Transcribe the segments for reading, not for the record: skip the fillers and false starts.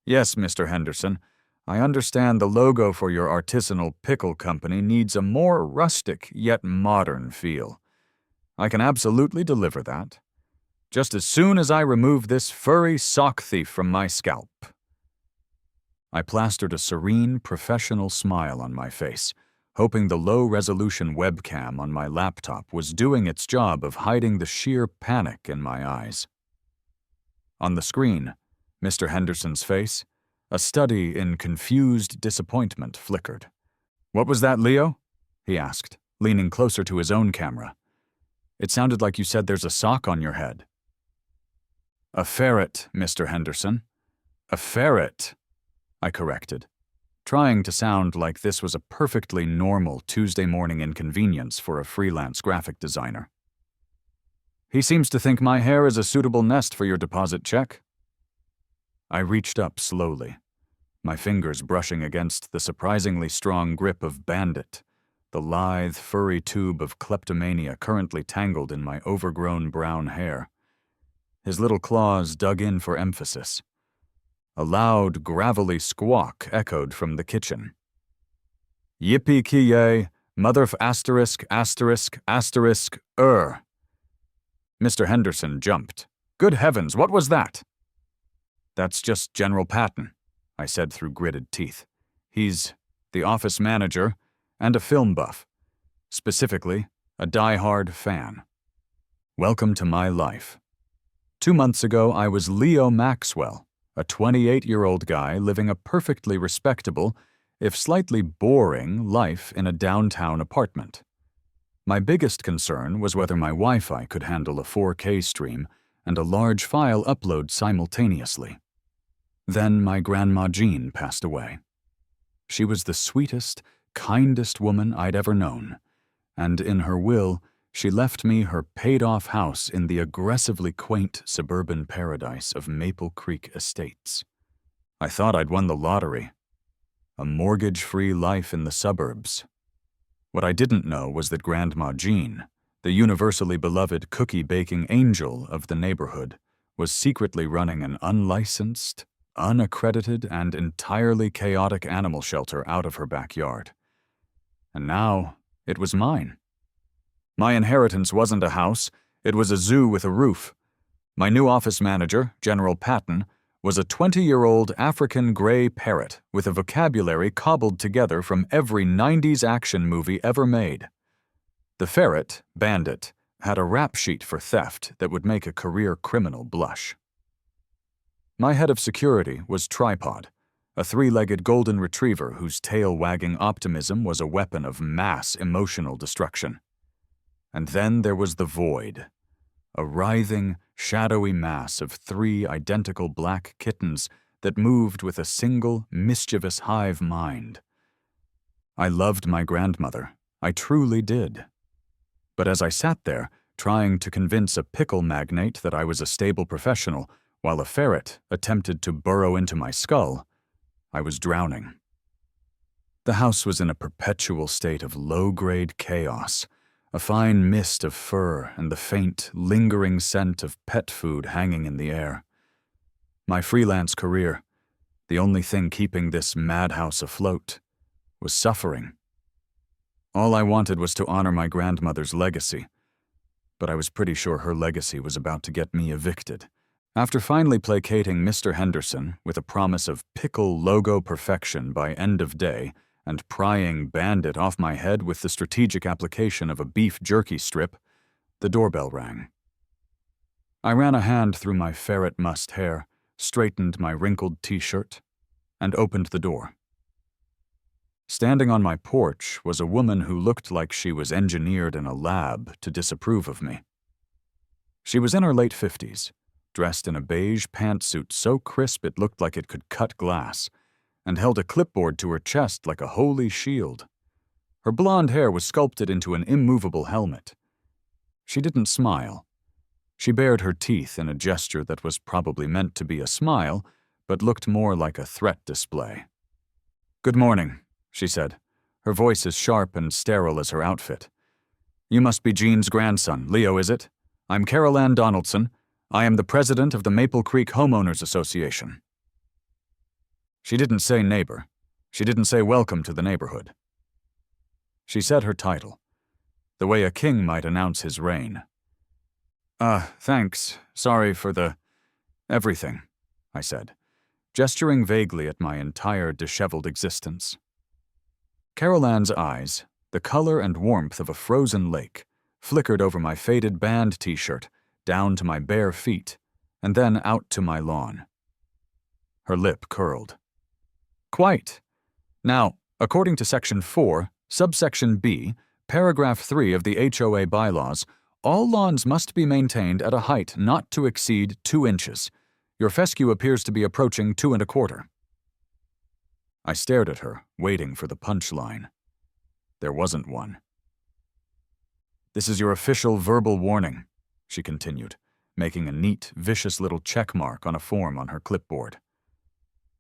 Yes, Mr. Henderson. I understand the logo for your artisanal pickle company needs a more rustic yet modern feel. I can absolutely deliver that. Just as soon as I remove this furry sock thief from my scalp. I plastered a serene, professional smile on my face, hoping the low-resolution webcam on my laptop was doing its job of hiding the sheer panic in my eyes. On the screen, Mr. Henderson's face, a study in confused disappointment, flickered. "What was that, Leo?" he asked, leaning closer to his own camera. "It sounded like you said there's a sock on your head." "A ferret, Mr. Henderson. A ferret," I corrected, trying to sound like this was a perfectly normal Tuesday morning inconvenience for a freelance graphic designer. "He seems to think my hair is a suitable nest for your deposit check." I reached up slowly, my fingers brushing against the surprisingly strong grip of Bandit, the lithe, furry tube of kleptomania currently tangled in my overgrown brown hair. His little claws dug in for emphasis. A loud, gravelly squawk echoed from the kitchen. "Yippee-ki-yay, mother f******. Mr. Henderson jumped. "Good heavens, what was that?" "That's just General Patton," I said through gritted teeth. "He's the office manager and a film buff. Specifically, a die-hard fan. Welcome to my life. 2 months ago, I was Leo Maxwell, a 28-year-old guy living a perfectly respectable, if slightly boring, life in a downtown apartment. My biggest concern was whether my Wi-Fi could handle a 4K stream and a large file upload simultaneously. Then my Grandma Jean passed away. She was the sweetest, kindest woman I'd ever known, and in her will, she left me her paid-off house in the aggressively quaint suburban paradise of Maple Creek Estates. I thought I'd won the lottery. A mortgage-free life in the suburbs. What I didn't know was that Grandma Jean, the universally beloved cookie-baking angel of the neighborhood, was secretly running an unlicensed, unaccredited, and entirely chaotic animal shelter out of her backyard. And now, it was mine. My inheritance wasn't a house, it was a zoo with a roof. My new office manager, General Patton, was a 20-year-old African gray parrot with a vocabulary cobbled together from every 90s action movie ever made. The ferret, Bandit, had a rap sheet for theft that would make a career criminal blush. My head of security was Tripod, a 3-legged golden retriever whose tail-wagging optimism was a weapon of mass emotional destruction. And then there was the Void, a writhing, shadowy mass of 3 identical black kittens that moved with a single, mischievous hive mind. I loved my grandmother, I truly did. But as I sat there, trying to convince a pickle magnate that I was a stable professional, while a ferret attempted to burrow into my skull, I was drowning. The house was in a perpetual state of low-grade chaos, a fine mist of fur and the faint, lingering scent of pet food hanging in the air. My freelance career, the only thing keeping this madhouse afloat, was suffering. All I wanted was to honor my grandmother's legacy, but I was pretty sure her legacy was about to get me evicted. After finally placating Mr. Henderson with a promise of pickle logo perfection by end of day, and prying Bandit off my head with the strategic application of a beef jerky strip, the doorbell rang. I ran a hand through my ferret mussed hair, straightened my wrinkled t-shirt, and opened the door. Standing on my porch was a woman who looked like she was engineered in a lab to disapprove of me. She was in her late 50s, dressed in a beige pantsuit so crisp it looked like it could cut glass, and held a clipboard to her chest like a holy shield. Her blonde hair was sculpted into an immovable helmet. She didn't smile. She bared her teeth in a gesture that was probably meant to be a smile, but looked more like a threat display. "Good morning," she said, her voice as sharp and sterile as her outfit. "You must be Jean's grandson, Leo, is it? I'm Carol Ann Donaldson. I am the president of the Maple Creek Homeowners Association." She didn't say neighbor. She didn't say welcome to the neighborhood. She said her title, the way a king might announce his reign. Thanks. Sorry for the everything, I said, gesturing vaguely at my entire disheveled existence. Carol Ann's eyes, the color and warmth of a frozen lake, flickered over my faded band t-shirt, down to my bare feet, and then out to my lawn. Her lip curled. Quite. Now, according to Section 4, subsection B, paragraph 3 of the HOA bylaws, all lawns must be maintained at a height not to exceed 2 inches. Your fescue appears to be approaching 2 1/4. I stared at her, waiting for the punchline. There wasn't one. This is your official verbal warning, she continued, making a neat, vicious little check mark on a form on her clipboard.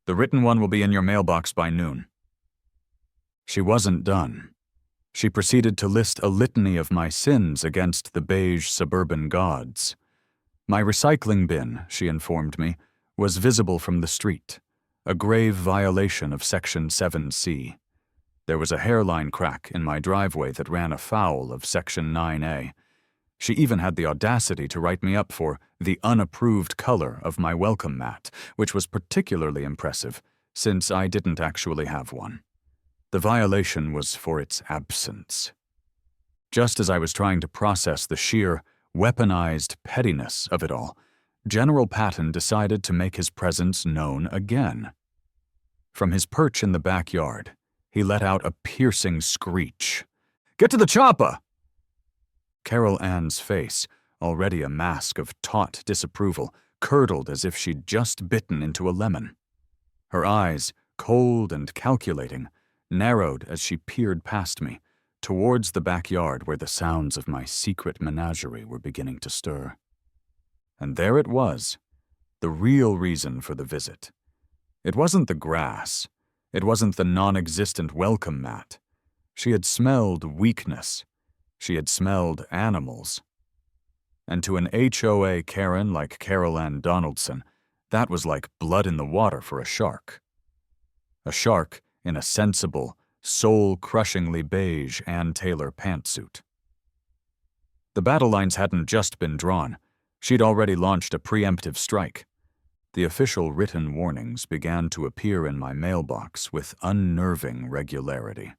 The written one will be in your mailbox by noon. She wasn't done. She proceeded to list a litany of my sins against the beige suburban gods. My recycling bin, she informed me, was visible from the street, a grave violation of Section 7C. There was a hairline crack in my driveway that ran afoul of Section 9A. She even had the audacity to write me up for the unapproved color of my welcome mat, which was particularly impressive, since I didn't actually have one. The violation was for its absence. Just as I was trying to process the sheer, weaponized pettiness of it all, General Patton decided to make his presence known again. From his perch in the backyard, he let out a piercing screech. "Get to the chopper!" Carol Ann's face, already a mask of taut disapproval, curdled as if she'd just bitten into a lemon. Her eyes, cold and calculating, narrowed as she peered past me, towards the backyard where the sounds of my secret menagerie were beginning to stir. And there it was, the real reason for the visit. It wasn't the grass. It wasn't the non-existent welcome mat. She had smelled weakness. She had smelled animals. And to an HOA Karen like Carol Ann Donaldson, that was like blood in the water for a shark. A shark in a sensible, soul-crushingly beige Ann Taylor pantsuit. The battle lines hadn't just been drawn. She'd already launched a preemptive strike. The official written warnings began to appear in my mailbox with unnerving regularity.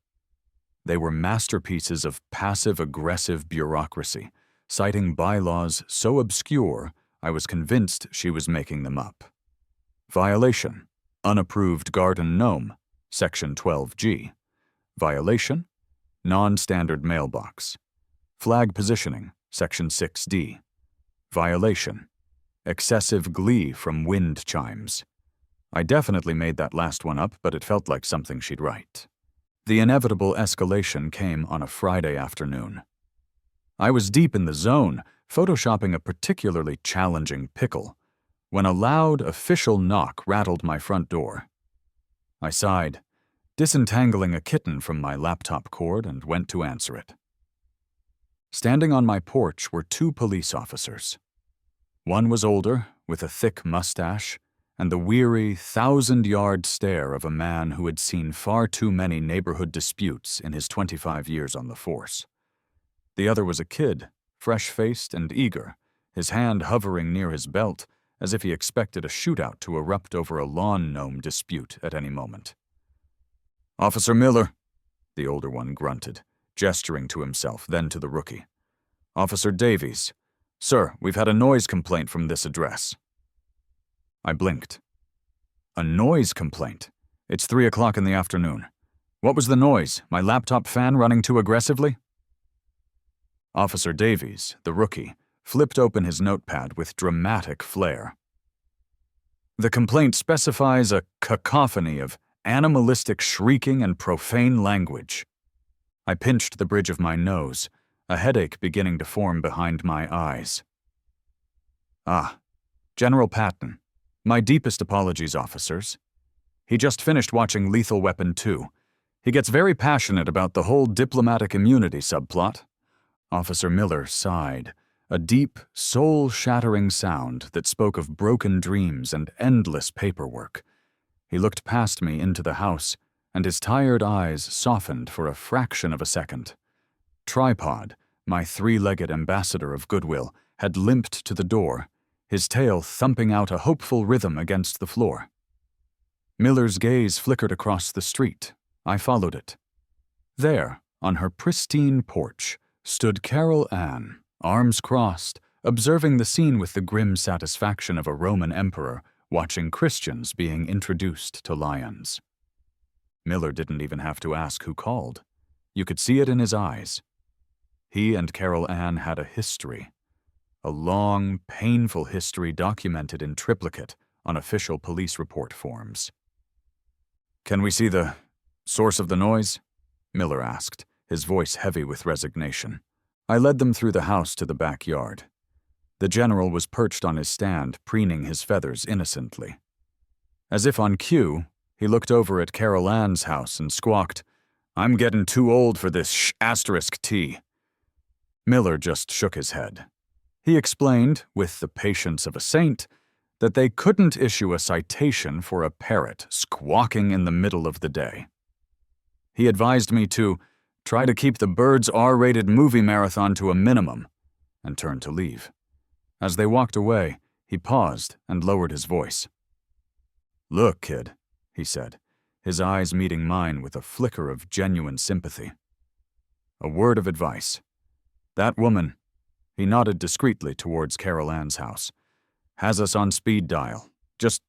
They were masterpieces of passive-aggressive bureaucracy, citing bylaws so obscure I was convinced she was making them up. Violation: unapproved garden gnome, Section 12G. Violation: non-standard mailbox. Flag positioning, Section 6D. Violation: excessive glee from wind chimes. I definitely made that last one up, but it felt like something she'd write. The inevitable escalation came on a Friday afternoon. I was deep in the zone, photoshopping a particularly challenging pickle, when a loud official knock rattled my front door. I sighed, disentangling a kitten from my laptop cord, and went to answer it. Standing on my porch were 2 police officers. One was older, with a thick mustache, and the weary, 1,000-yard stare of a man who had seen far too many neighborhood disputes in his 25 years on the force. The other was a kid, fresh-faced and eager, his hand hovering near his belt, as if he expected a shootout to erupt over a lawn gnome dispute at any moment. "Officer Miller," the older one grunted, gesturing to himself, then to the rookie. "Officer Davies. Sir, we've had a noise complaint from this address." I blinked. A noise complaint? It's 3 o'clock in the afternoon. What was the noise? My laptop fan running too aggressively? Officer Davies, the rookie, flipped open his notepad with dramatic flair. The complaint specifies a cacophony of animalistic shrieking and profane language. I pinched the bridge of my nose, a headache beginning to form behind my eyes. "Ah, General Patton. My deepest apologies, officers. He just finished watching Lethal Weapon 2. He gets very passionate about the whole diplomatic immunity subplot." Officer Miller sighed, a deep, soul-shattering sound that spoke of broken dreams and endless paperwork. He looked past me into the house, and his tired eyes softened for a fraction of a second. Tripod, my three-legged ambassador of goodwill, had limped to the door, his tail thumping out a hopeful rhythm against the floor. Miller's gaze flickered across the street. I followed it. There, on her pristine porch, stood Carol Ann, arms crossed, observing the scene with the grim satisfaction of a Roman emperor watching Christians being introduced to lions. Miller didn't even have to ask who called. You could see it in his eyes. He and Carol Ann had a history. A long, painful history documented in triplicate on official police report forms. "Can we see the source of the noise?" Miller asked, his voice heavy with resignation. I led them through the house to the backyard. The general was perched on his stand, preening his feathers innocently. As if on cue, he looked over at Carol Ann's house and squawked, "I'm getting too old for this *tea. Miller just shook his head. He explained, with the patience of a saint, that they couldn't issue a citation for a parrot squawking in the middle of the day. He advised me to try to keep the Birds R-rated movie marathon to a minimum, and turned to leave. As they walked away, he paused and lowered his voice. "Look, kid," he said, his eyes meeting mine with a flicker of genuine sympathy. "A word of advice. That woman," he nodded discreetly towards Carol Ann's house, "has us on speed dial. Just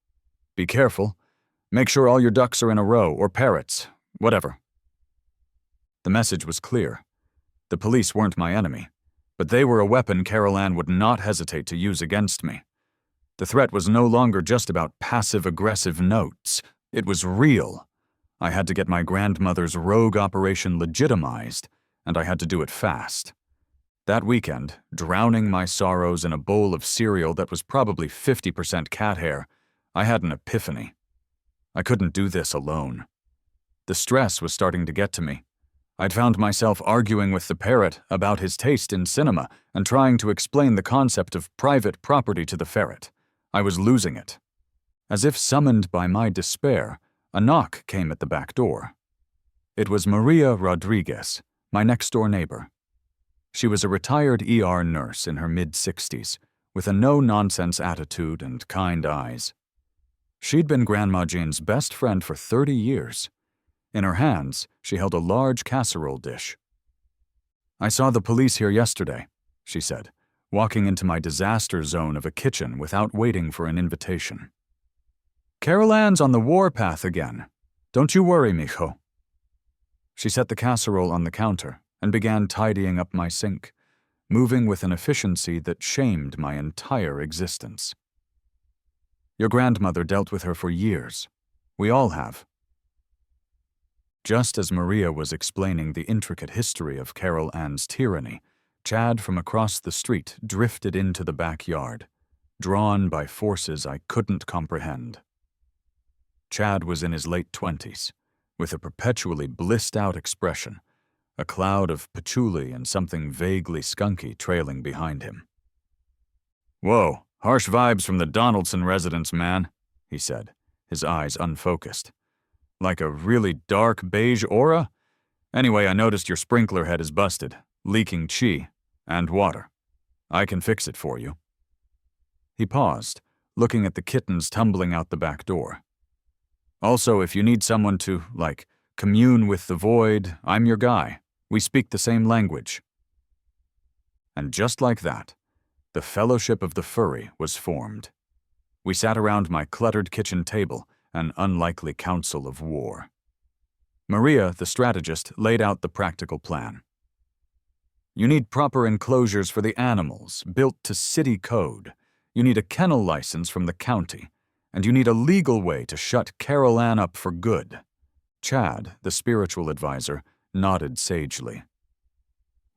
be careful. Make sure all your ducks are in a row, or parrots, whatever." The message was clear. The police weren't my enemy, but they were a weapon Carol Ann would not hesitate to use against me. The threat was no longer just about passive-aggressive notes. It was real. I had to get my grandmother's rogue operation legitimized, and I had to do it fast. That weekend, drowning my sorrows in a bowl of cereal that was probably 50% cat hair, I had an epiphany. I couldn't do this alone. The stress was starting to get to me. I'd found myself arguing with the parrot about his taste in cinema and trying to explain the concept of private property to the ferret. I was losing it. As if summoned by my despair, a knock came at the back door. It was Maria Rodriguez, my next-door neighbor. She was a retired ER nurse in her mid-60s, with a no-nonsense attitude and kind eyes. She'd been Grandma Jane's best friend for 30 years. In her hands, she held a large casserole dish. "I saw the police here yesterday," she said, walking into my disaster zone of a kitchen without waiting for an invitation. "Carol Ann's on the warpath again. Don't you worry, mijo." She set the casserole on the counter and began tidying up my sink, moving with an efficiency that shamed my entire existence. "Your grandmother dealt with her for years. We all have." Just as Maria was explaining the intricate history of Carol Ann's tyranny, Chad from across the street drifted into the backyard, drawn by forces I couldn't comprehend. Chad was in his late 20s, with a perpetually blissed-out expression, a cloud of patchouli and something vaguely skunky trailing behind him. "Whoa, harsh vibes from the Donaldson residence, man," he said, his eyes unfocused. "Like a really dark beige aura? Anyway, I noticed your sprinkler head is busted, leaking chi and water. I can fix it for you." He paused, looking at the kittens tumbling out the back door. "Also, if you need someone to, commune with the void, I'm your guy. We speak the same language." And just like that, the Fellowship of the Furry was formed. We sat around my cluttered kitchen table, an unlikely council of war. Maria, the strategist, laid out the practical plan. "You need proper enclosures for the animals, built to city code. You need a kennel license from the county. And you need a legal way to shut Carol Ann up for good." Chad, the spiritual advisor, nodded sagely.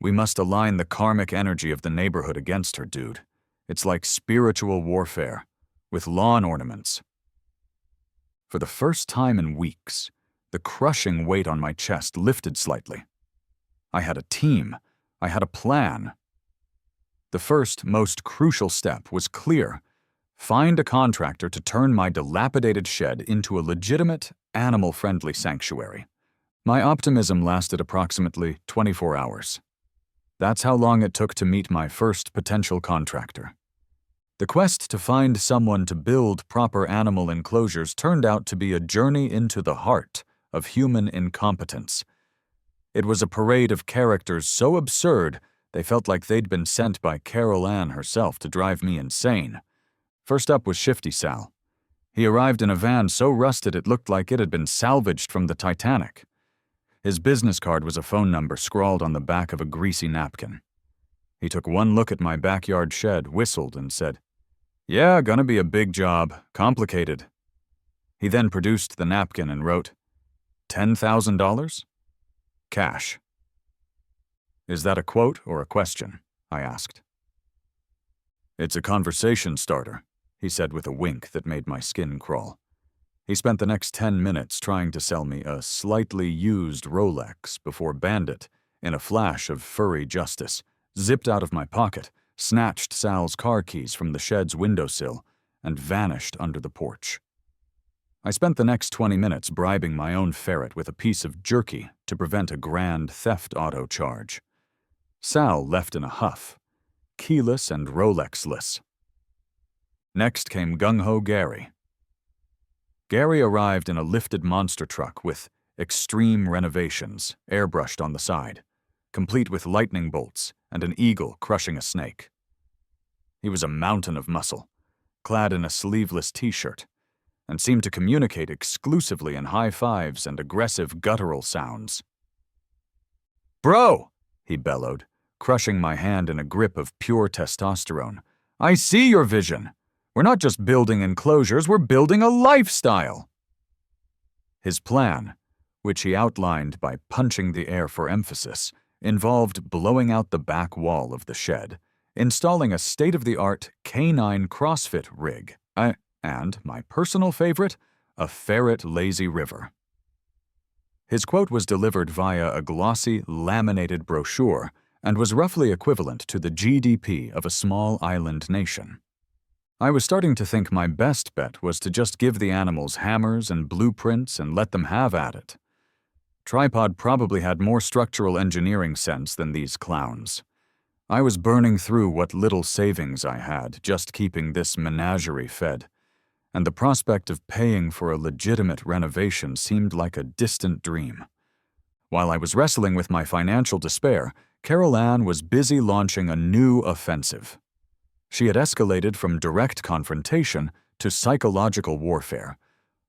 "We must align the karmic energy of the neighborhood against her, dude. It's like spiritual warfare, with lawn ornaments." For the first time in weeks, the crushing weight on my chest lifted slightly. I had a team. I had a plan. The first, most crucial step was clear: Find a contractor to turn my dilapidated shed into a legitimate, animal-friendly sanctuary. My optimism lasted approximately 24 hours. That's how long it took to meet my first potential contractor. The quest to find someone to build proper animal enclosures turned out to be a journey into the heart of human incompetence. It was a parade of characters so absurd they felt like they'd been sent by Carol Ann herself to drive me insane. First up was Shifty Sal. He arrived in a van so rusted it looked like it had been salvaged from the Titanic. His business card was a phone number scrawled on the back of a greasy napkin. He took one look at my backyard shed, whistled, and said, "Yeah, gonna be a big job. Complicated." He then produced the napkin and wrote, $10,000? Cash. "Is that a quote or a question?" I asked. "It's a conversation starter," he said with a wink that made my skin crawl. He spent the next 10 minutes trying to sell me a slightly used Rolex before Bandit, in a flash of furry justice, zipped out of my pocket, snatched Sal's car keys from the shed's windowsill, and vanished under the porch. I spent the next 20 minutes bribing my own ferret with a piece of jerky to prevent a grand theft auto charge. Sal left in a huff, keyless and Rolex-less. Next came Gung-Ho Gary. Gary arrived in a lifted monster truck with extreme renovations airbrushed on the side, complete with lightning bolts and an eagle crushing a snake. He was a mountain of muscle, clad in a sleeveless t-shirt, and seemed to communicate exclusively in high fives and aggressive guttural sounds. "Bro," he bellowed, crushing my hand in a grip of pure testosterone, "I see your vision. We're not just building enclosures, we're building a lifestyle." His plan, which he outlined by punching the air for emphasis, involved blowing out the back wall of the shed, installing a state-of-the-art canine CrossFit rig, and, my personal favorite, a ferret lazy river. His quote was delivered via a glossy, laminated brochure and was roughly equivalent to the GDP of a small island nation. I was starting to think my best bet was to just give the animals hammers and blueprints and let them have at it. Tripod probably had more structural engineering sense than these clowns. I was burning through what little savings I had just keeping this menagerie fed, and the prospect of paying for a legitimate renovation seemed like a distant dream. While I was wrestling with my financial despair, Carol Ann was busy launching a new offensive. She had escalated from direct confrontation to psychological warfare,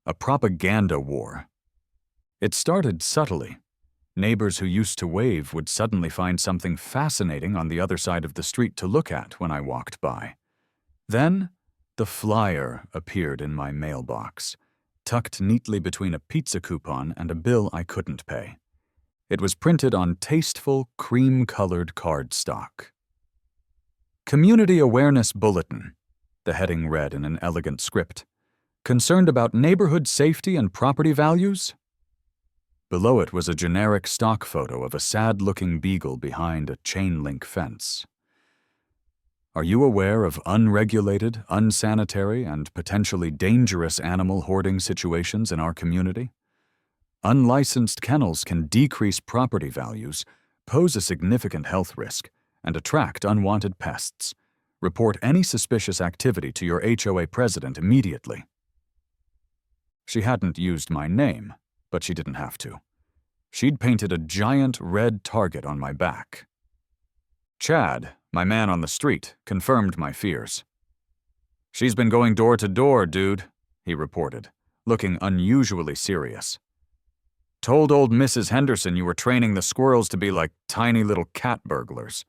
a propaganda war. It started subtly. Neighbors who used to wave would suddenly find something fascinating on the other side of the street to look at when I walked by. Then, the flyer appeared in my mailbox, tucked neatly between a pizza coupon and a bill I couldn't pay. It was printed on tasteful, cream-colored cardstock. "Community Awareness Bulletin," the heading read in an elegant script. "Concerned about neighborhood safety and property values?" Below it was a generic stock photo of a sad-looking beagle behind a chain-link fence. "Are you aware of unregulated, unsanitary, and potentially dangerous animal hoarding situations in our community? Unlicensed kennels can decrease property values, pose a significant health risk, and attract unwanted pests. Report any suspicious activity to your HOA president immediately." She hadn't used my name, but she didn't have to. She'd painted a giant red target on my back. Chad, my man on the street, confirmed my fears. "She's been going door to door, dude," he reported, looking unusually serious. "Told old Mrs. Henderson you were training the squirrels to be like tiny little cat burglars.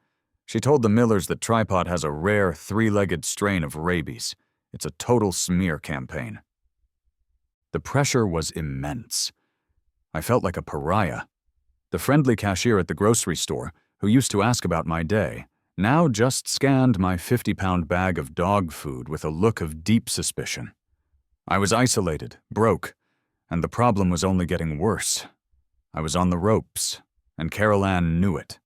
She told the Millers that Tripod has a rare three-legged strain of rabies. It's a total smear campaign." The pressure was immense. I felt like a pariah. The friendly cashier at the grocery store, who used to ask about my day, now just scanned my 50-pound bag of dog food with a look of deep suspicion. I was isolated, broke, and the problem was only getting worse. I was on the ropes, and Carol Ann knew it.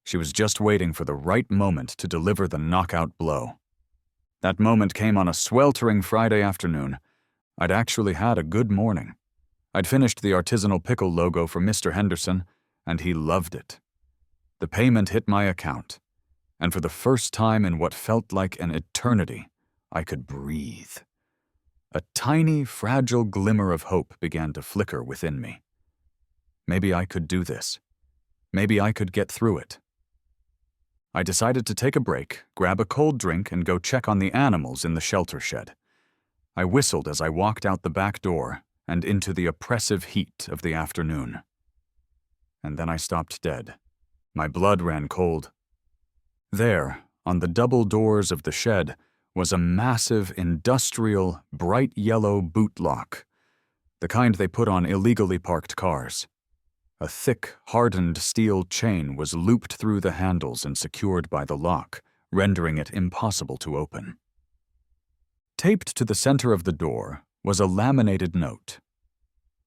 She was just waiting for the right moment to deliver the knockout blow. That moment came on a sweltering Friday afternoon. I'd actually had a good morning. I'd finished the artisanal pickle logo for Mr. Henderson, and he loved it. The payment hit my account, and for the first time in what felt like an eternity, I could breathe. A tiny, fragile glimmer of hope began to flicker within me. Maybe I could do this. Maybe I could get through it. I decided to take a break, grab a cold drink, and go check on the animals in the shelter shed. I whistled as I walked out the back door and into the oppressive heat of the afternoon. And then I stopped dead. My blood ran cold. There, on the double doors of the shed, was a massive, industrial, bright yellow boot lock, the kind they put on illegally parked cars. A thick, hardened steel chain was looped through the handles and secured by the lock, rendering it impossible to open. Taped to the center of the door was a laminated note.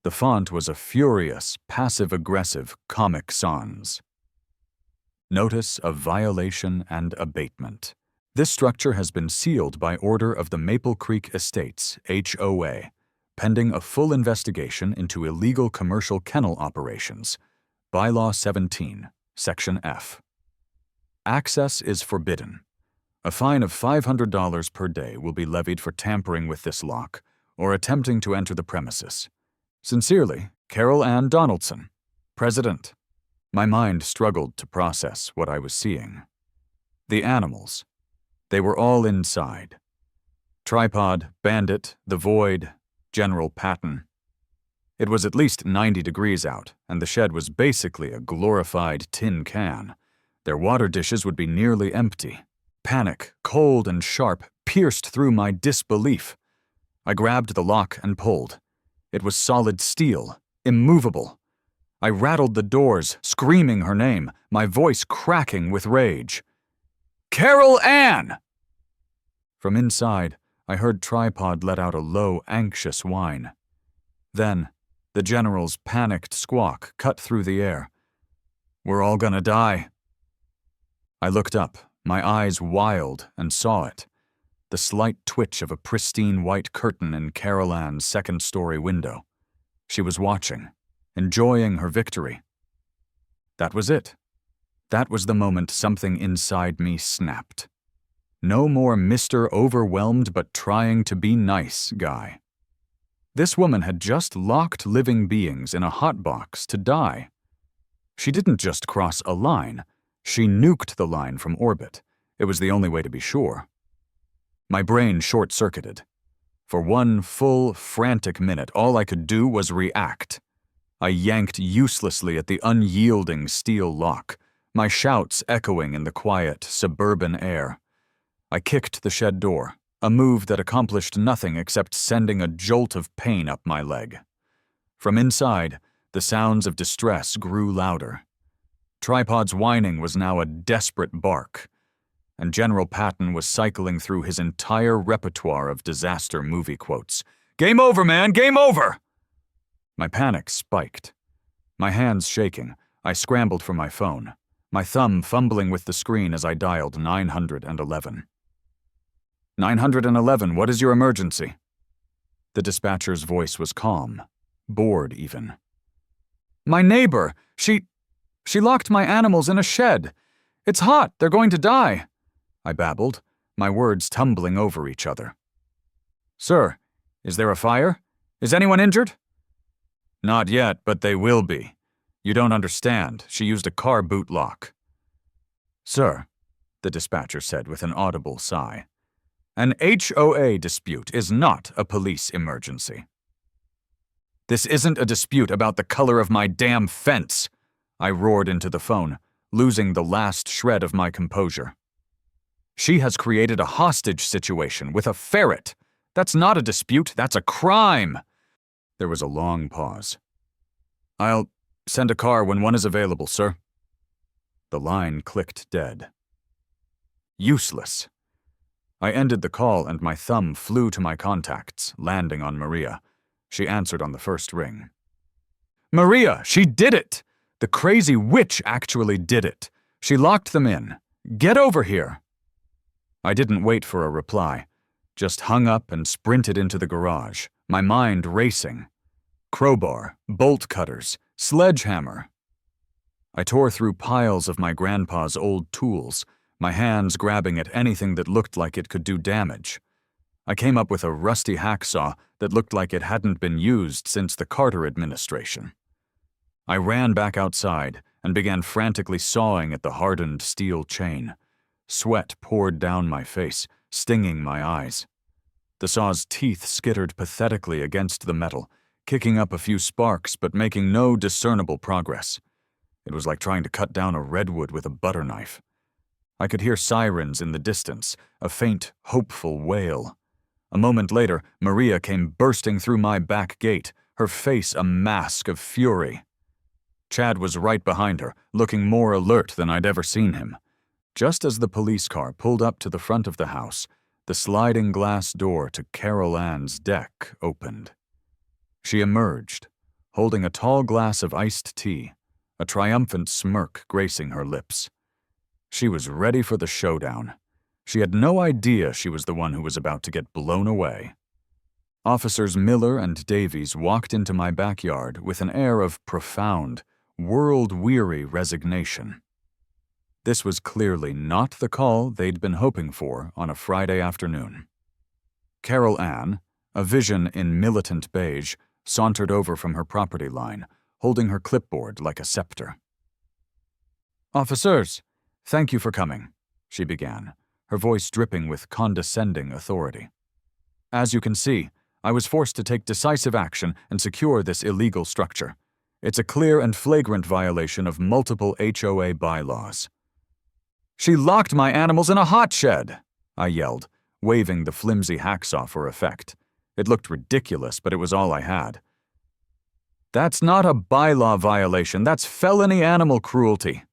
The font was a furious, passive-aggressive Comic Sans. Notice of violation and abatement. This structure has been sealed by order of the Maple Creek Estates, HOA, pending a full investigation into illegal commercial kennel operations. Bylaw 17, Section F. Access is forbidden. A fine of $500 per day will be levied for tampering with this lock or attempting to enter the premises. Sincerely, Carol Ann Donaldson, President. My mind struggled to process what I was seeing. The animals. They were all inside. Tripod, Bandit, the Void, General Patton. It was at least 90 degrees out, and the shed was basically a glorified tin can. Their water dishes would be nearly empty. Panic, cold and sharp, pierced through my disbelief. I grabbed the lock and pulled. It was solid steel, immovable. I rattled the doors, screaming her name, my voice cracking with rage. Carol Ann! From inside, I heard Tripod let out a low, anxious whine. Then, the General's panicked squawk cut through the air. We're all gonna die. I looked up, my eyes wild, and saw it. The slight twitch of a pristine white curtain in Carol Ann's second-story window. She was watching, enjoying her victory. That was it. That was the moment something inside me snapped. No more Mr. Overwhelmed but trying to be nice guy. This woman had just locked living beings in a hotbox to die. She didn't just cross a line, she nuked the line from orbit. It was the only way to be sure. My brain short-circuited. For one full, frantic minute, all I could do was react. I yanked uselessly at the unyielding steel lock, my shouts echoing in the quiet, suburban air. I kicked the shed door, a move that accomplished nothing except sending a jolt of pain up my leg. From inside, the sounds of distress grew louder. Tripod's whining was now a desperate bark, and General Patton was cycling through his entire repertoire of disaster movie quotes. Game over, man! Game over! My panic spiked. My hands shaking, I scrambled for my phone, my thumb fumbling with the screen as I dialed 911. 911, what is your emergency? The dispatcher's voice was calm, bored even. My neighbor, she locked my animals in a shed. It's hot, they're going to die, I babbled, my words tumbling over each other. Sir, is there a fire? Is anyone injured? Not yet, but they will be. You don't understand. She used a car boot lock. Sir, the dispatcher said with an audible sigh, an HOA dispute is not a police emergency. This isn't a dispute about the color of my damn fence, I roared into the phone, losing the last shred of my composure. She has created a hostage situation with a ferret. That's not a dispute, that's a crime. There was a long pause. I'll send a car when one is available, sir. The line clicked dead. Useless. I ended the call and my thumb flew to my contacts, landing on Maria. She answered on the first ring. Maria, she did it! The crazy witch actually did it. She locked them in. Get over here. I didn't wait for a reply, just hung up and sprinted into the garage, my mind racing. Crowbar, bolt cutters, sledgehammer. I tore through piles of my grandpa's old tools, my hands grabbing at anything that looked like it could do damage. I came up with a rusty hacksaw that looked like it hadn't been used since the Carter administration. I ran back outside and began frantically sawing at the hardened steel chain. Sweat poured down my face, stinging my eyes. The saw's teeth skittered pathetically against the metal, kicking up a few sparks but making no discernible progress. It was like trying to cut down a redwood with a butter knife. I could hear sirens in the distance, a faint, hopeful wail. A moment later, Maria came bursting through my back gate, her face a mask of fury. Chad was right behind her, looking more alert than I'd ever seen him. Just as the police car pulled up to the front of the house, the sliding glass door to Carol Ann's deck opened. She emerged, holding a tall glass of iced tea, a triumphant smirk gracing her lips. She was ready for the showdown. She had no idea she was the one who was about to get blown away. Officers Miller and Davies walked into my backyard with an air of profound, world-weary resignation. This was clearly not the call they'd been hoping for on a Friday afternoon. Carol Ann, a vision in militant beige, sauntered over from her property line, holding her clipboard like a scepter. "Officers, thank you for coming," she began, her voice dripping with condescending authority. "As you can see, I was forced to take decisive action and secure this illegal structure. It's a clear and flagrant violation of multiple HOA bylaws." "She locked my animals in a hot shed!" I yelled, waving the flimsy hacksaw for effect. It looked ridiculous, but it was all I had. "That's not a bylaw violation, that's felony animal cruelty."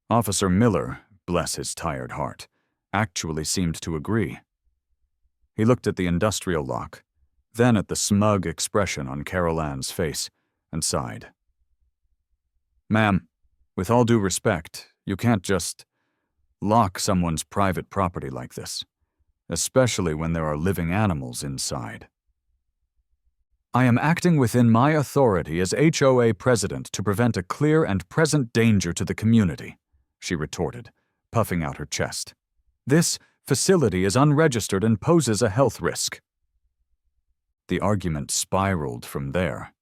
Officer Miller, bless his tired heart, actually seemed to agree. He looked at the industrial lock, then at the smug expression on Carol Ann's face, and sighed. "Ma'am, with all due respect, you can't just lock someone's private property like this, especially when there are living animals inside." "I am acting within my authority as HOA president to prevent a clear and present danger to the community," she retorted, puffing out her chest. "This facility is unregistered and poses a health risk." The argument spiraled from there.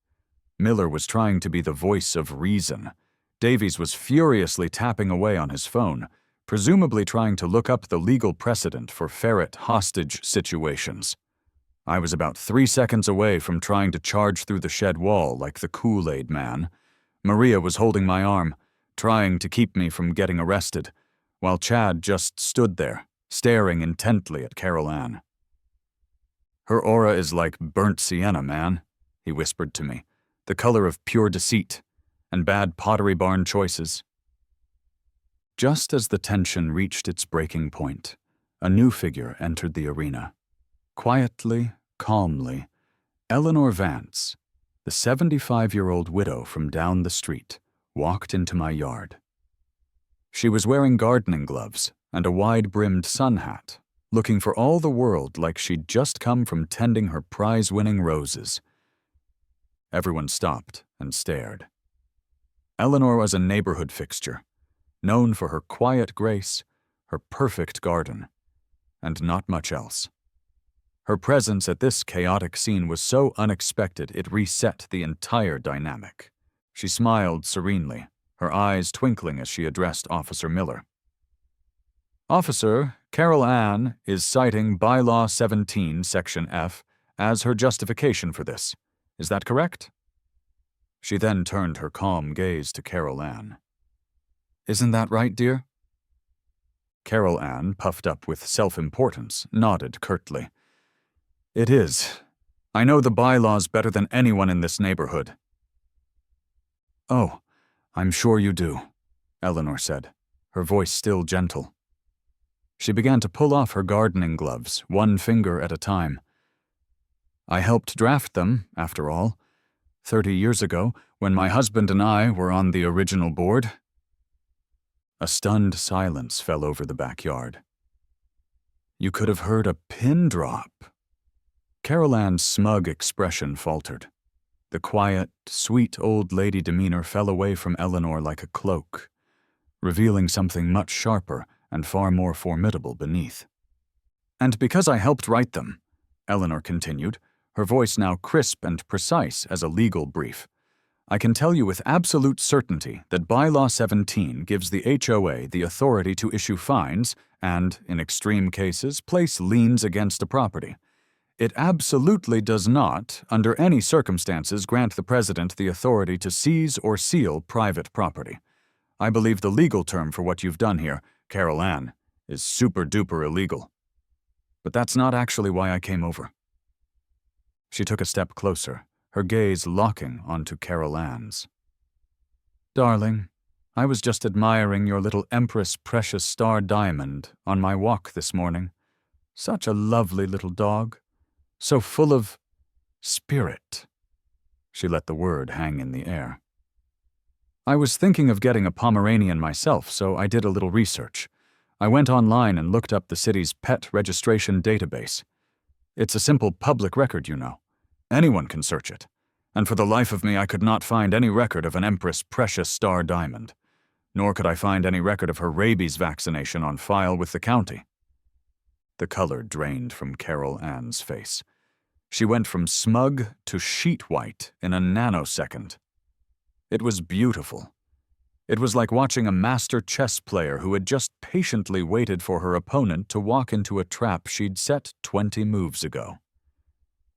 Miller was trying to be the voice of reason. Davies was furiously tapping away on his phone, presumably trying to look up the legal precedent for ferret hostage situations. I was about 3 seconds away from trying to charge through the shed wall like the Kool-Aid man. Maria was holding my arm, trying to keep me from getting arrested, while Chad just stood there, staring intently at Carol Ann. "Her aura is like burnt sienna, man," he whispered to me, "the color of pure deceit and bad Pottery Barn choices." Just as the tension reached its breaking point, a new figure entered the arena. Quietly, calmly, Eleanor Vance, the 75-year-old widow from down the street, walked into my yard. She was wearing gardening gloves and a wide-brimmed sun hat, looking for all the world like she'd just come from tending her prize-winning roses. Everyone stopped and stared. Eleanor was a neighborhood fixture, known for her quiet grace, her perfect garden, and not much else. Her presence at this chaotic scene was so unexpected it reset the entire dynamic. She smiled serenely, her eyes twinkling as she addressed Officer Miller. "Officer, Carol Ann is citing Bylaw 17, Section F, as her justification for this. Is that correct?" She then turned her calm gaze to Carol Ann. "Isn't that right, dear?" Carol Ann, puffed up with self-importance, nodded curtly. "It is. I know the bylaws better than anyone in this neighborhood." "Oh, I'm sure you do," Eleanor said, her voice still gentle. She began to pull off her gardening gloves, one finger at a time. "I helped draft them, after all, 30 years ago, when my husband and I were on the original board." A stunned silence fell over the backyard. You could have heard a pin drop. Carol Ann's smug expression faltered. The quiet, sweet old lady demeanor fell away from Eleanor like a cloak, revealing something much sharper and far more formidable beneath. And because I helped write them, Eleanor continued, her voice now crisp and precise as a legal brief, I can tell you with absolute certainty that Bylaw 17 gives the HOA the authority to issue fines and, in extreme cases, place liens against a property. It absolutely does not, under any circumstances, grant the President the authority to seize or seal private property. I believe the legal term for what you've done here, Carol Ann, is super-duper illegal. But that's not actually why I came over. She took a step closer, her gaze locking onto Carol Ann's. Darling, I was just admiring your little Empress Precious Star Diamond on my walk this morning. Such a lovely little dog. So full of spirit. She let the word hang in the air. I was thinking of getting a Pomeranian myself, so I did a little research. I went online and looked up the city's pet registration database. It's a simple public record, you know. Anyone can search it. And for the life of me, I could not find any record of an Empress Precious Star Diamond. Nor could I find any record of her rabies vaccination on file with the county. The color drained from Carol Ann's face. She went from smug to sheet white in a nanosecond. It was beautiful. It was like watching a master chess player who had just patiently waited for her opponent to walk into a trap she'd set 20 moves ago.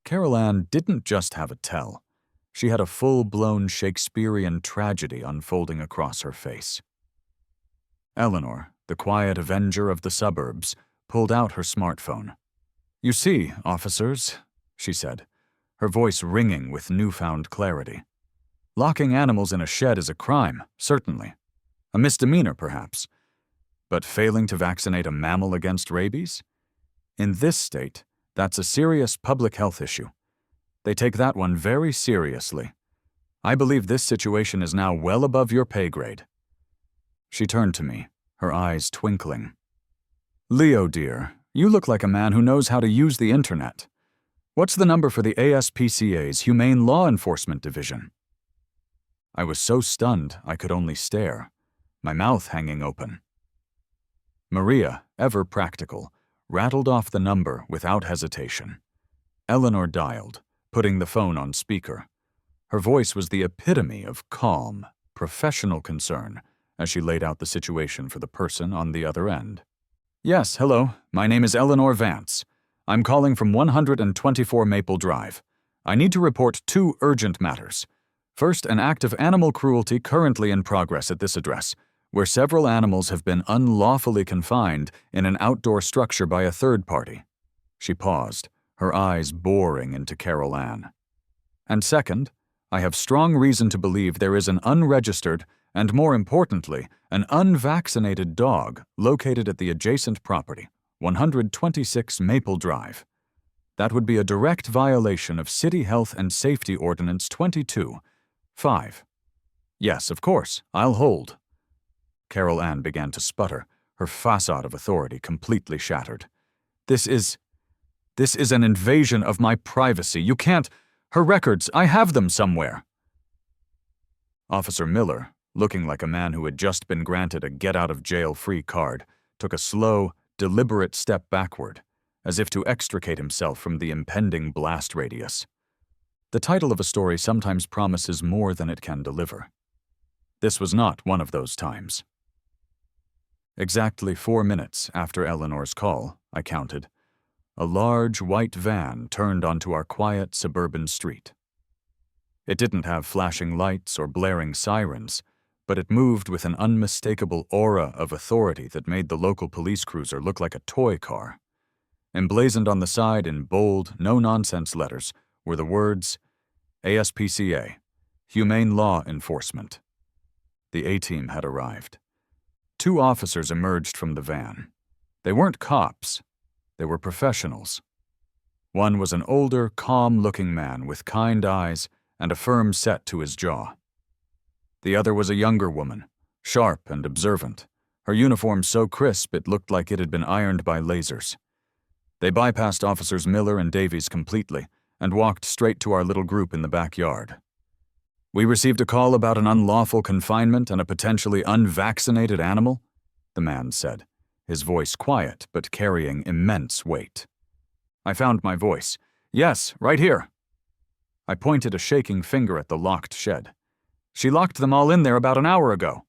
Carol Ann didn't just have a tell. She had a full-blown Shakespearean tragedy unfolding across her face. Eleanor, the quiet avenger of the suburbs, pulled out her smartphone. You see, officers, she said, her voice ringing with newfound clarity. Locking animals in a shed is a crime, certainly. A misdemeanor, perhaps. But failing to vaccinate a mammal against rabies? In this state, that's a serious public health issue. They take that one very seriously. I believe this situation is now well above your pay grade. She turned to me, her eyes twinkling. Leo, dear, you look like a man who knows how to use the internet. What's the number for the ASPCA's Humane Law Enforcement Division? I was so stunned I could only stare, my mouth hanging open. Maria, ever practical, rattled off the number without hesitation. Eleanor dialed, putting the phone on speaker. Her voice was the epitome of calm, professional concern as she laid out the situation for the person on the other end. Yes, hello. My name is Eleanor Vance. I'm calling from 124 Maple Drive. I need to report 2 urgent matters. First, an act of animal cruelty currently in progress at this address, where several animals have been unlawfully confined in an outdoor structure by a third party. She paused, her eyes boring into Carol Ann. And second, I have strong reason to believe there is an unregistered and, more importantly, an unvaccinated dog located at the adjacent property, 126 Maple Drive. That would be a direct violation of City Health and Safety Ordinance 22-5. Yes, of course, I'll hold. Carol Ann began to sputter, her facade of authority completely shattered. This is an invasion of my privacy. You can't. Her records, I have them somewhere. Officer Miller, looking like a man who had just been granted a get-out-of-jail-free card, took a slow, deliberate step backward, as if to extricate himself from the impending blast radius. The title of a story sometimes promises more than it can deliver. This was not one of those times. Exactly 4 minutes after Eleanor's call, I counted, a large white van turned onto our quiet suburban street. It didn't have flashing lights or blaring sirens, but it moved with an unmistakable aura of authority that made the local police cruiser look like a toy car. Emblazoned on the side in bold, no-nonsense letters were the words, ASPCA, Humane Law Enforcement. The A-team had arrived. 2 officers emerged from the van. They weren't cops. They were professionals. One was an older, calm-looking man with kind eyes and a firm set to his jaw. The other was a younger woman, sharp and observant, her uniform so crisp it looked like it had been ironed by lasers. They bypassed Officers Miller and Davies completely and walked straight to our little group in the backyard. "We received a call about an unlawful confinement and a potentially unvaccinated animal," the man said, his voice quiet but carrying immense weight. I found my voice. "Yes, right here." I pointed a shaking finger at the locked shed. "She locked them all in there about an hour ago."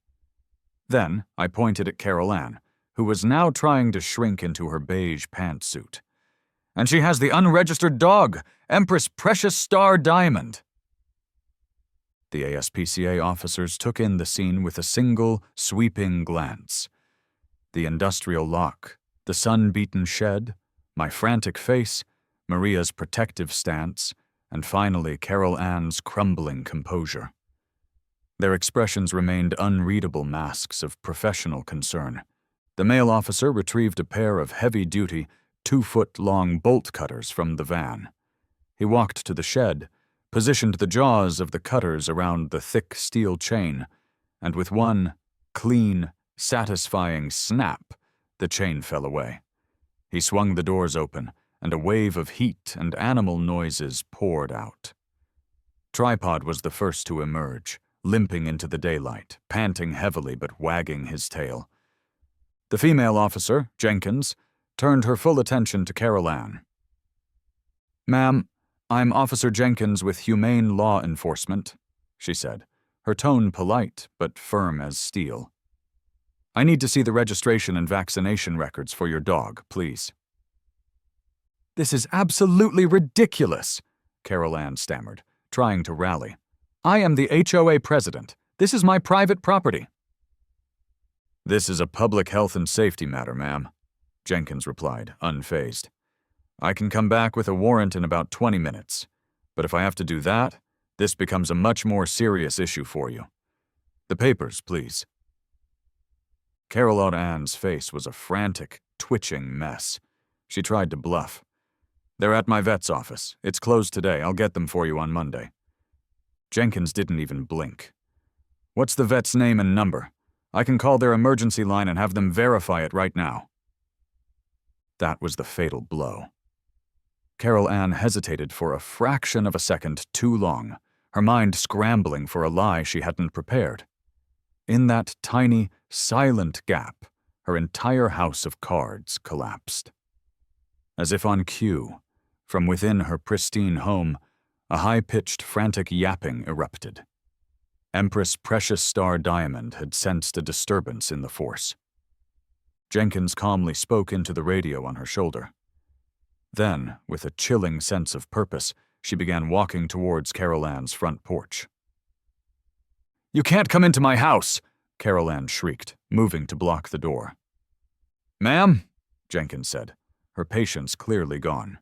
Then I pointed at Carol Ann, who was now trying to shrink into her beige pantsuit. "And she has the unregistered dog, Empress Precious Star Diamond." The ASPCA officers took in the scene with a single, sweeping glance. The industrial lock, the sun-beaten shed, my frantic face, Maria's protective stance, and finally Carol Ann's crumbling composure. Their expressions remained unreadable masks of professional concern. The male officer retrieved a pair of heavy-duty, 2-foot-long bolt cutters from the van. He walked to the shed, positioned the jaws of the cutters around the thick steel chain, and with one clean, satisfying snap, the chain fell away. He swung the doors open, and a wave of heat and animal noises poured out. Tripod was the first to emerge, limping into the daylight, panting heavily but wagging his tail. The female officer, Jenkins, turned her full attention to Carol Ann. "Ma'am, I'm Officer Jenkins with Humane Law Enforcement," she said, her tone polite but firm as steel. "I need to see the registration and vaccination records for your dog, please." "This is absolutely ridiculous," Carol Ann stammered, trying to rally. "I am the HOA president. This is my private property." "This is a public health and safety matter, ma'am," Jenkins replied, unfazed. "I can come back with a warrant in about 20 minutes, but if I have to do that, this becomes a much more serious issue for you. The papers, please." Carol Ann's face was a frantic, twitching mess. She tried to bluff. "They're at my vet's office. It's closed today. I'll get them for you on Monday." Jenkins didn't even blink. "What's the vet's name and number? I can call their emergency line and have them verify it right now." That was the fatal blow. Carol Ann hesitated for a fraction of a second too long, her mind scrambling for a lie she hadn't prepared. In that tiny, silent gap, her entire house of cards collapsed. As if on cue, from within her pristine home, a high-pitched, frantic yapping erupted. Empress Precious Star Diamond had sensed a disturbance in the force. Jenkins calmly spoke into the radio on her shoulder. Then, with a chilling sense of purpose, she began walking towards Carol Ann's front porch. "You can't come into my house!" Carol Ann shrieked, moving to block the door. "Ma'am," Jenkins said, her patience clearly gone.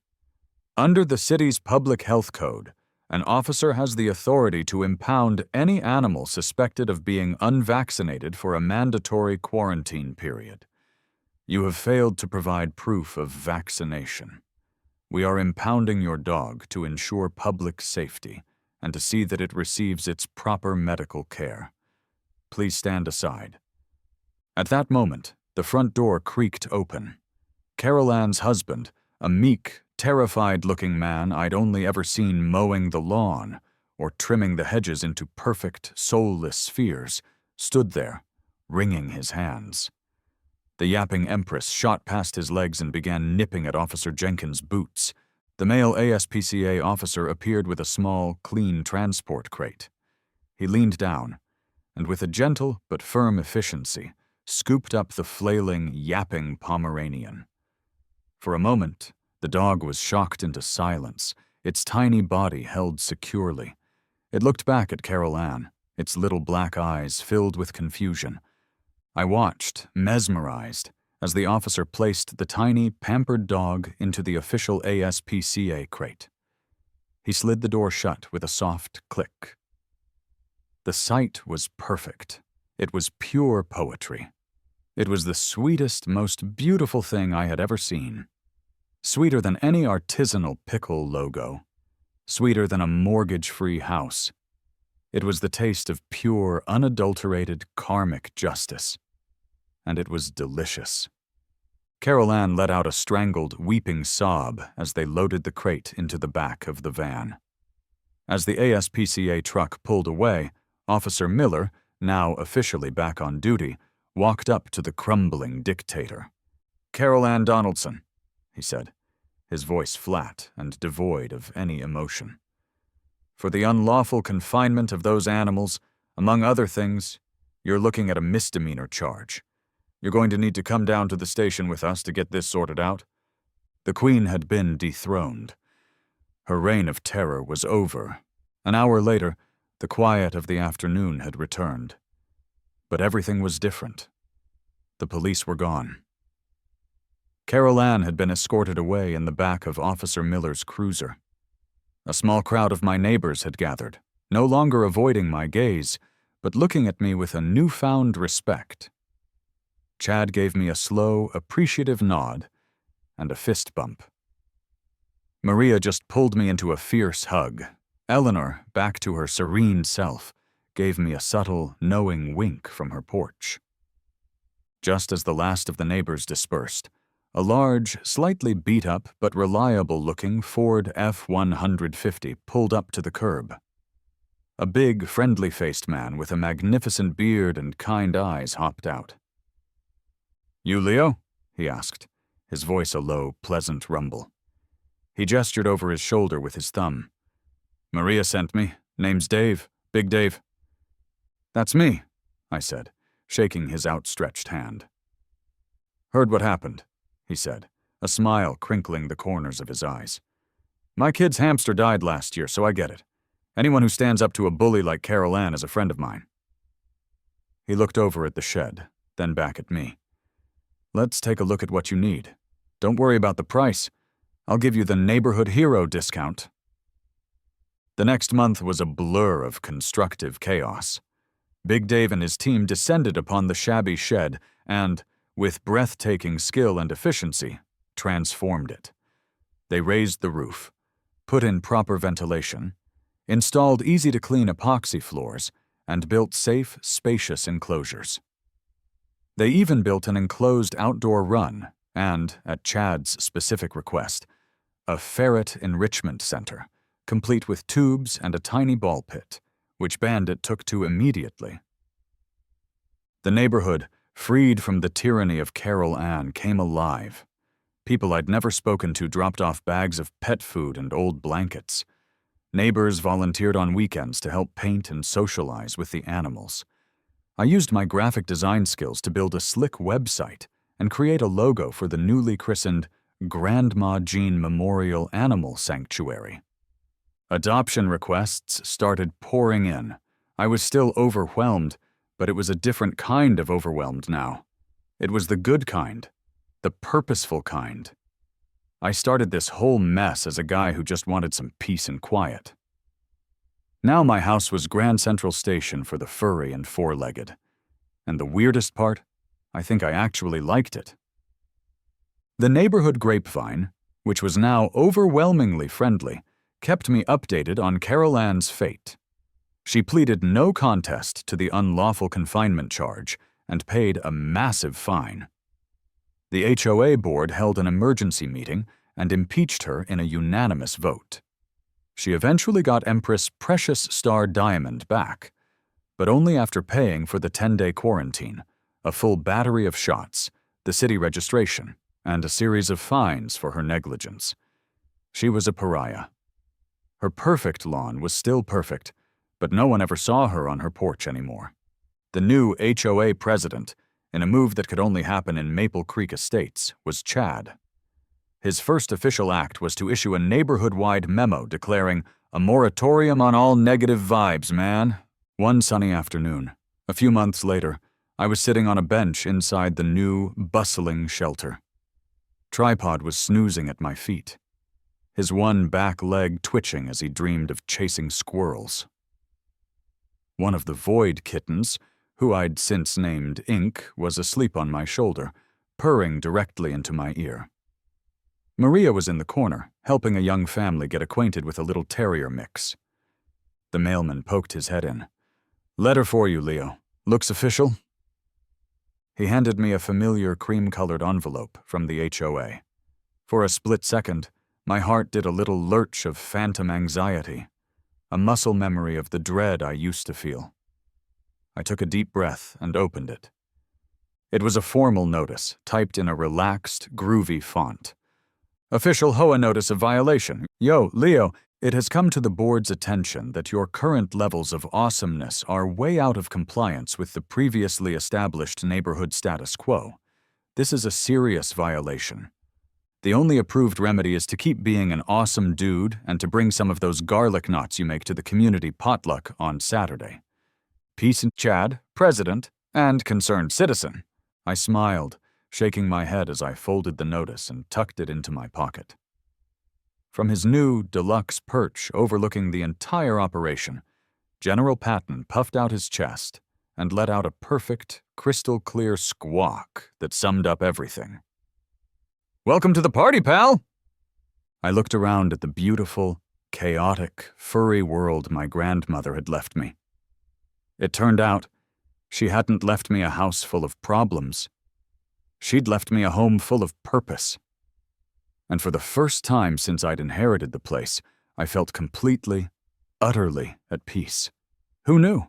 "Under the city's public health code, an officer has the authority to impound any animal suspected of being unvaccinated for a mandatory quarantine period. You have failed to provide proof of vaccination. We are impounding your dog to ensure public safety and to see that it receives its proper medical care. Please stand aside." At that moment, the front door creaked open. Carol Ann's husband, a meek, terrified-looking man I'd only ever seen mowing the lawn or trimming the hedges into perfect, soulless spheres, stood there, wringing his hands. The yapping Empress shot past his legs and began nipping at Officer Jenkins' boots. The male ASPCA officer appeared with a small, clean transport crate. He leaned down, and with a gentle but firm efficiency, scooped up the flailing, yapping Pomeranian. For a moment, the dog was shocked into silence, its tiny body held securely. It looked back at Carol Ann, its little black eyes filled with confusion. I watched, mesmerized, as the officer placed the tiny, pampered dog into the official ASPCA crate. He slid the door shut with a soft click. The sight was perfect. It was pure poetry. It was the sweetest, most beautiful thing I had ever seen. Sweeter than any artisanal pickle logo. Sweeter than a mortgage-free house. It was the taste of pure, unadulterated, karmic justice. And it was delicious. Carol Ann let out a strangled, weeping sob as they loaded the crate into the back of the van. As the ASPCA truck pulled away, Officer Miller, now officially back on duty, walked up to the crumbling dictator. "Carol Ann Donaldson," he said, his voice flat and devoid of any emotion. "For the unlawful confinement of those animals, among other things, you're looking at a misdemeanor charge. You're going to need to come down to the station with us to get this sorted out." The Queen had been dethroned. Her reign of terror was over. An hour later, the quiet of the afternoon had returned. But everything was different. The police were gone. Carol Ann had been escorted away in the back of Officer Miller's cruiser. A small crowd of my neighbors had gathered, no longer avoiding my gaze, but looking at me with a newfound respect. Chad gave me a slow, appreciative nod and a fist bump. Maria just pulled me into a fierce hug. Eleanor, back to her serene self, gave me a subtle, knowing wink from her porch. Just as the last of the neighbors dispersed, a large, slightly beat-up but reliable-looking Ford F-150 pulled up to the curb. A big, friendly-faced man with a magnificent beard and kind eyes hopped out. "You Leo?" he asked, his voice a low, pleasant rumble. He gestured over his shoulder with his thumb. "Maria sent me. Name's Dave. Big Dave." "That's me," I said, shaking his outstretched hand. "Heard what happened," he said, a smile crinkling the corners of his eyes. "My kid's hamster died last year, so I get it. Anyone who stands up to a bully like Carol Ann is a friend of mine." He looked over at the shed, then back at me. "Let's take a look at what you need. Don't worry about the price. I'll give you the neighborhood hero discount." The next month was a blur of constructive chaos. Big Dave and his team descended upon the shabby shed and, with breathtaking skill and efficiency, transformed it. They raised the roof, put in proper ventilation, installed easy-to-clean epoxy floors, and built safe, spacious enclosures. They even built an enclosed outdoor run and, at Chad's specific request, a ferret enrichment center, complete with tubes and a tiny ball pit, which Bandit took to immediately. The neighborhood, freed from the tyranny of Carol Ann, came alive. People I'd never spoken to dropped off bags of pet food and old blankets. Neighbors volunteered on weekends to help paint and socialize with the animals. I used my graphic design skills to build a slick website and create a logo for the newly christened Grandma Jean Memorial Animal Sanctuary. Adoption requests started pouring in. I was still overwhelmed, but it was a different kind of overwhelmed now. It was the good kind, the purposeful kind. I started this whole mess as a guy who just wanted some peace and quiet. Now my house was Grand Central Station for the furry and four-legged. And the weirdest part? I think I actually liked it. The neighborhood grapevine, which was now overwhelmingly friendly, kept me updated on Carol Ann's fate. She pleaded no contest to the unlawful confinement charge and paid a massive fine. The HOA board held an emergency meeting and impeached her in a unanimous vote. She eventually got Empress Precious Star Diamond back, but only after paying for the 10-day quarantine, a full battery of shots, the city registration, and a series of fines for her negligence. She was a pariah. Her perfect lawn was still perfect, but no one ever saw her on her porch anymore. The new HOA president, in a move that could only happen in Maple Creek Estates, was Chad. His first official act was to issue a neighborhood-wide memo declaring a moratorium on all negative vibes, man. One sunny afternoon, a few months later, I was sitting on a bench inside the new, bustling shelter. Tripod was snoozing at my feet, his one back leg twitching as he dreamed of chasing squirrels. One of the Void kittens, who I'd since named Ink, was asleep on my shoulder, purring directly into my ear. Maria was in the corner, helping a young family get acquainted with a little terrier mix. The mailman poked his head in. "Letter for you, Leo. Looks official?" He handed me a familiar cream-colored envelope from the HOA. For a split second, my heart did a little lurch of phantom anxiety, a muscle memory of the dread I used to feel. I took a deep breath and opened it. It was a formal notice, typed in a relaxed, groovy font. Official HOA notice of violation. Yo, Leo, it has come to the board's attention that your current levels of awesomeness are way out of compliance with the previously established neighborhood status quo. This is a serious violation. The only approved remedy is to keep being an awesome dude and to bring some of those garlic knots you make to the community potluck on Saturday. Peace and Chad, President, and concerned citizen. I smiled, shaking my head as I folded the notice and tucked it into my pocket. From his new, deluxe perch overlooking the entire operation, General Patton puffed out his chest and let out a perfect, crystal-clear squawk that summed up everything. "Welcome to the party, pal!" I looked around at the beautiful, chaotic, furry world my grandmother had left me. It turned out, she hadn't left me a house full of problems. She'd left me a home full of purpose. And for the first time since I'd inherited the place, I felt completely, utterly at peace. Who knew?